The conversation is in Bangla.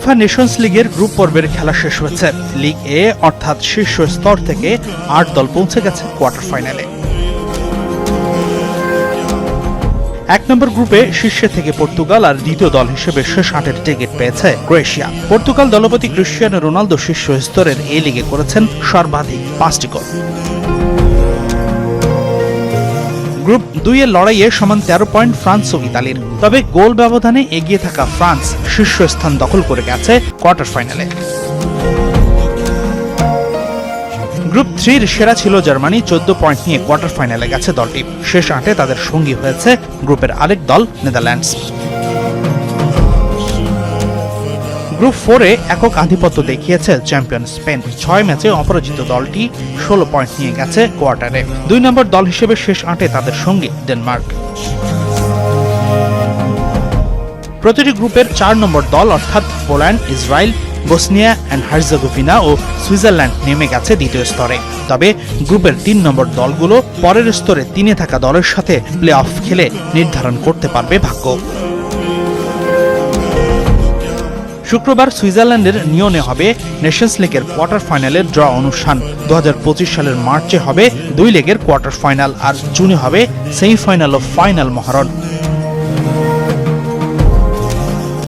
ফিফা নেশনস লিগের গ্রুপ পর্বের খেলা শেষ হয়েছে। লিগ এ অর্থাৎ শীর্ষ স্তর থেকে ৮ দল পৌঁছে গেছে কোয়ার্টার ফাইনালে। ১ নম্বর গ্রুপে শীর্ষে থেকে পর্তুগাল আর দ্বিতীয় দল হিসেবে শেষ ৮-এর টিকিট পেয়েছে ক্রোয়েশিয়া। পর্তুগাল দলপতি ক্রিস্টিয়ানো রোনালদো শীর্ষ স্তরের এই লিগে করেছেন সর্বাধিক ৫টি গোল। গ্রুপ ২ এর লড়াইয়ে সমান ১৩ পয়েন্ট ফ্রান্স ও ইতালির। তবে গোল ব্যবধানে এগিয়ে থাকা ফ্রান্স শীর্ষস্থান দখল করে গেছে কোয়ার্টার ফাইনালে। গ্রুপ 3-র সেরা ছিল জার্মানি, ১৪ পয়েন্ট নিয়ে কোয়ার্টার ফাইনালে গেছে দলটি। শেষ ৮-এ তাদের সঙ্গী হয়েছে গ্রুপের আরেক দল নেদারল্যান্ডস। গ্রুপ 4-এ একক আধিপত্য দেখিয়েছে চ্যাম্পিয়ন স্পেন। ৬ ম্যাচে অপরাজিত দলটি ১৬ পয়েন্ট নিয়ে গেছে কোয়ার্টারে। ২ নম্বর দল হিসেবে শেষ ৮-এ তাদের সঙ্গী ডেনমার্ক। প্রতিটি গ্রুপের ৪ নম্বর দল অর্থাৎ Poland, Israel, Bosnia and Herzegovina ও সুইজারল্যান্ড নেমে গেছে দ্বিতীয় স্তরে। তবে গ্রুপের ৩ নম্বর দলগুলো পরের স্তরে ৩-এ থাকা দলের সাথে প্লে অফ খেলে নির্ধারণ করতে পারবে ভাগ্য। শুক্রবার সুইজারল্যান্ডের নিয়নে হবে নেশনস লিগের কোয়ার্টার ফাইনালের ড্র অনুষ্ঠান। ২০২৫ সালের মার্চে হবে ২ লেগের কোয়ার্টার ফাইনাল, আর জুনে হবে সেমিফাইনাল ও ফাইনাল মহরণ।